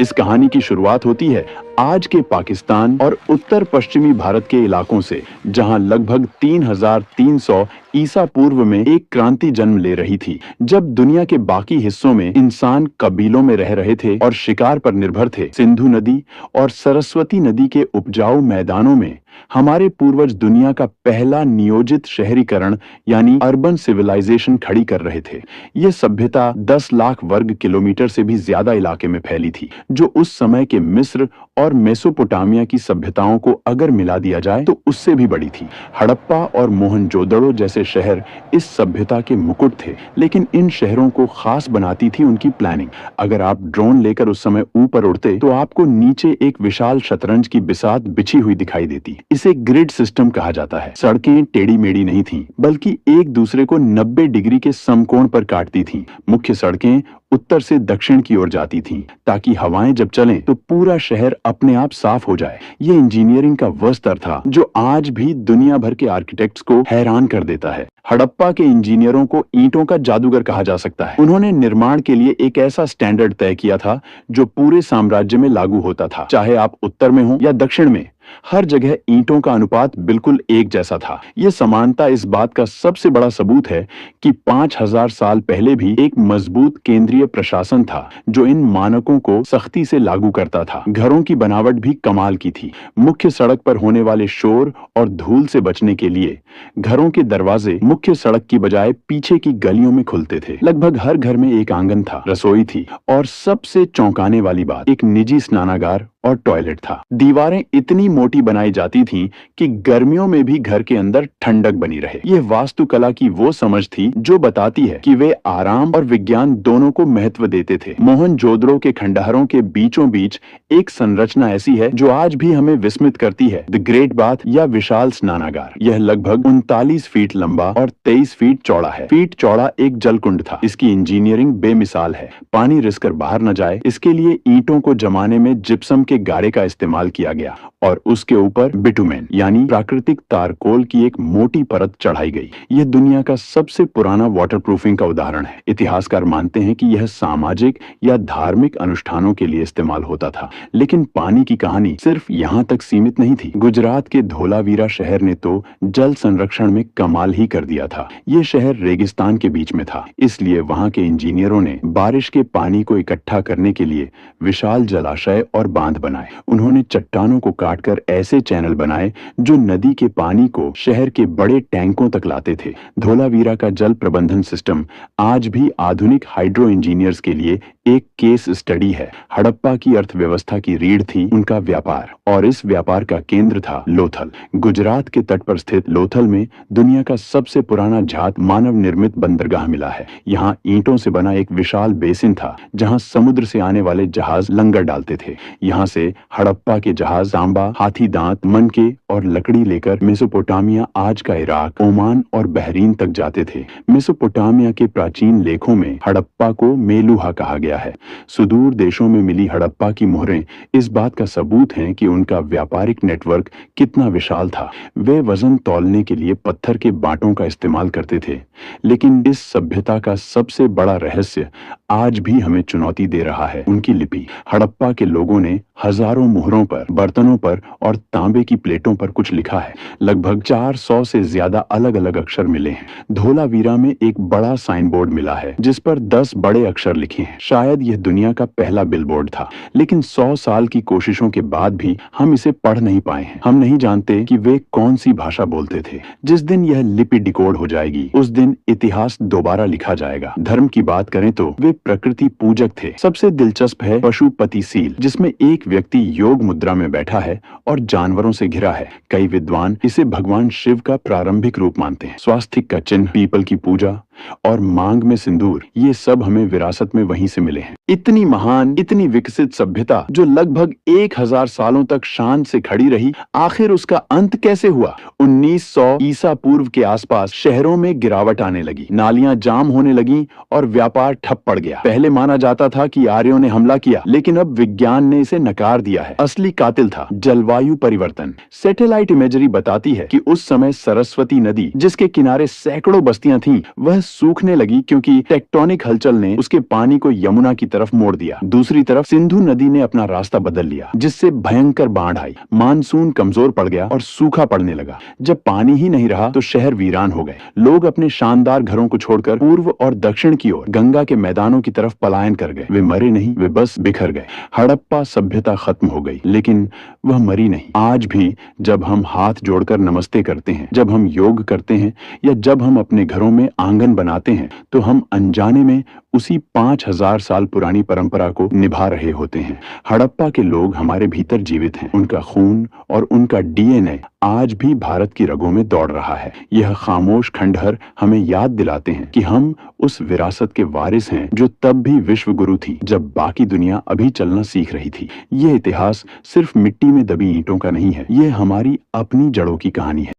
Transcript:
इस कहानी की शुरुआत होती है आज के पाकिस्तान और उत्तर पश्चिमी भारत के इलाकों से, जहां लगभग 3300 ईसा पूर्व में एक क्रांति जन्म ले रही थी। जब दुनिया के बाकी हिस्सों में इंसान कबीलों में रह रहे थे और शिकार पर निर्भर थे, सिंधु नदी और सरस्वती नदी के उपजाऊ मैदानों में हमारे पूर्वज दुनिया का पहला नियोजित शहरीकरण यानी अर्बन सिविलाइजेशन खड़ी कर रहे थे। यह सभ्यता 10 लाख वर्ग किलोमीटर से भी ज्यादा इलाके में फैली थी, जो उस समय के मिस्र और मेसोपोटामिया की सभ्यताओं को अगर मिला दिया जाए तो उससे भी बड़ी थी। हड़प्पा और मोहनजोदड़ो जैसे शहर इस सभ्यता के मुकुट थे, लेकिन इन शहरों को खास बनाती थी उनकी प्लानिंग। अगर आप ड्रोन लेकर उस समय ऊपर उड़ते तो आपको नीचे एक विशाल शतरंज की बिसात बिछी हुई दिखाई देती। इसे ग्रिड सिस्टम कहा जाता है। सड़कें टेढ़ी मेढ़ी नहीं थीं, बल्कि एक दूसरे को 90 डिग्री के समकोण पर काटती थीं। मुख्य सड़कें उत्तर से दक्षिण की ओर जाती थीं, ताकि हवाएं जब चलें तो पूरा शहर अपने आप साफ हो जाए। ये इंजीनियरिंग का वह स्तर था जो आज भी दुनिया भर के आर्किटेक्ट्स को हैरान कर देता है। हड़प्पा के इंजीनियरों को ईंटों का जादूगर कहा जा सकता है। उन्होंने निर्माण के लिए एक ऐसा स्टैंडर्ड तय किया था जो पूरे साम्राज्य में लागू होता था, चाहे आप उत्तर में हो या दक्षिण में। हर जगह ईंटों का अनुपात बिल्कुल एक जैसा था। यह समानता इस बात का सबसे बड़ा सबूत है कि 5000 साल पहले भी एक मजबूत केंद्रीय प्रशासन था जो इन मानकों को सख्ती से लागू करता था। घरों की बनावट भी कमाल की थी। मुख्य सड़क पर होने वाले शोर और धूल से बचने के लिए घरों के दरवाजे मुख्य सड़क की बजाय पीछे की गलियों में खुलते थे। लगभग हर घर में एक आंगन था, रसोई थी और सबसे चौंकाने वाली बात, एक निजी स्नानागार और टॉयलेट था। दीवारें इतनी मोटी बनाई जाती थीं कि गर्मियों में भी घर के अंदर ठंडक बनी रहे। यह वास्तुकला की वो समझ थी जो बताती है कि वे आराम और विज्ञान दोनों को महत्व देते थे। मोहनजोदड़ो के खंडहरों के बीचों बीच एक संरचना ऐसी है जो आज भी हमें विस्मित करती है, द ग्रेट बाथ या विशाल स्नानागार। यह लगभग 39 फीट लंबा और 23 फीट चौड़ा है। फीट चौड़ा एक जलकुंड था। इसकी इंजीनियरिंग बेमिसाल है। पानी रिसकर बाहर न जाए, इसके लिए ईंटों को जमाने में जिप्सम के गारे का इस्तेमाल किया गया और उसके ऊपर बिटुमेन यानी प्राकृतिक तारकोल की एक मोटी परत चढ़ाई गई। यह दुनिया का सबसे पुराना वाटरप्रूफिंग का उदाहरण है। इतिहासकार मानते हैं कि यह सामाजिक या धार्मिक अनुष्ठानों के लिए इस्तेमाल होता था, लेकिन पानी की कहानी सिर्फ यहाँ तक सीमित नहीं थी। गुजरात के धोलावीरा शहर ने तो जल संरक्षण में कमाल ही कर दिया था। यह शहर रेगिस्तान के बीच में था, इसलिए वहां के इंजीनियरों ने बारिश के पानी को इकट्ठा करने के लिए विशाल जलाशय और बांध बनाए। उन्होंने चट्टानों को काटकर ऐसे चैनल बनाए जो नदी के पानी को शहर के बड़े टैंकों तक लाते थे। धोलावीरा का जल प्रबंधन सिस्टम आज भी आधुनिक हाइड्रो इंजीनियर्स के लिए एक केस स्टडी है। हड़प्पा की अर्थव्यवस्था की रीढ़ थी उनका व्यापार, और इस व्यापार का केंद्र था लोथल। गुजरात के तट पर स्थित लोथल में दुनिया का सबसे पुराना जात मानव निर्मित बंदरगाह मिला है। यहाँ ईंटों से बना एक विशाल बेसिन था जहाँ समुद्र से आने वाले जहाज लंगर डालते थे। यहाँ से हड़प्पा के जहाज तांबा, हाथी दांत, मनके और लकड़ी लेकर मेसोपोटामिया, आज का इराक, ओमान और बहरीन तक जाते थे। मेसोपोटामिया के प्राचीन लेखों में हड़प्पा को मेलुहा कहा गया है। सुदूर देशों में मिली हड़प्पा की मोहरें इस बात का सबूत हैं कि उनका व्यापारिक नेटवर्क कितना विशाल था। वे वजन तौलने के लिए पत्थर के बांटों का इस्तेमाल करते थे, लेकिन इस सभ्यता का सबसे बड़ा रहस्य आज भी हमें चुनौती दे रहा है, उनकी लिपि। हड़प्पा के लोगों ने हजारों मुहरों पर, बर्तनों पर और तांबे की प्लेटों पर कुछ लिखा है। लगभग 400 से ज्यादा अलग अलग अक्षर मिले हैं। धोलावीरा में एक बड़ा साइन बोर्ड मिला है जिस पर 10 बड़े अक्षर लिखे हैं। शायद यह दुनिया का पहला बिलबोर्ड था, लेकिन 100 साल की कोशिशों के बाद भी हम इसे पढ़ नहीं पाए हैं। हम नहीं जानते कि वे कौन सी भाषा बोलते थे। जिस दिन यह लिपि डिकोड हो जाएगी, उस दिन इतिहास दोबारा लिखा जाएगा। धर्म की बात करें तो वे प्रकृति पूजक थे। सबसे दिलचस्प है पशुपति सील, जिसमें एक व्यक्ति योग मुद्रा में बैठा है और जानवरों से घिरा है। कई विद्वान इसे भगवान शिव का प्रारंभिक रूप मानते हैं। स्वास्तिक का चिन्ह, पीपल की पूजा और मांग में सिंदूर, ये सब हमें विरासत में वहीं से मिले हैं। इतनी महान, इतनी विकसित सभ्यता जो लगभग 1000 सालों तक शान से खड़ी रही, आखिर उसका अंत कैसे हुआ? 1900 ईसा पूर्व के आसपास शहरों में गिरावट आने लगी, नालियां जाम होने लगी और व्यापार ठप पड़ गया। पहले माना जाता था कि आर्यों ने हमला किया, लेकिन अब विज्ञान ने इसे नकार दिया है। असली कातिल था जलवायु परिवर्तन। सैटेलाइट इमेजरी बताती है कि उस समय सरस्वती नदी, जिसके किनारे सैकड़ों बस्तियां थीं, वह सूखने लगी क्योंकि टेक्टोनिक हलचल ने उसके पानी को यमुना की तरफ मोड़ दिया। दूसरी तरफ सिंधु नदी ने अपना रास्ता बदल लिया, जिससे भयंकर बाढ़ आई। मानसून कमजोर पड़ गया और सूखा पड़ने लगा। जब पानी ही नहीं रहा तो शहर वीरान हो गए। लोग अपने शानदार घरों को छोड़कर पूर्व और दक्षिण की ओर गंगा के मैदानों की तरफ पलायन कर गए। वे मरे नहीं, वे बस बिखर गए। हड़प्पा सभ्यता खत्म हो गई, लेकिन वह मरी नहीं। आज भी जब हम हाथ जोड़कर नमस्ते करते हैं, जब हम योग करते हैं या जब हम अपने घरों में आंगन बनाते हैं, तो हम अनजाने में उसी 5000 साल पुरानी परंपरा को निभा रहे होते हैं। हड़प्पा के लोग हमारे भीतर जीवित हैं। उनका खून और उनका डीएनए आज भी भारत की रगों में दौड़ रहा है। यह खामोश खंडहर हमें याद दिलाते हैं कि हम उस विरासत के वारिस हैं जो तब भी विश्व गुरु थी, जब बाकी दुनिया अभी चलना सीख रही थी। यह इतिहास सिर्फ मिट्टी में दबी ईंटों का नहीं है, यह हमारी अपनी जड़ों की कहानी है।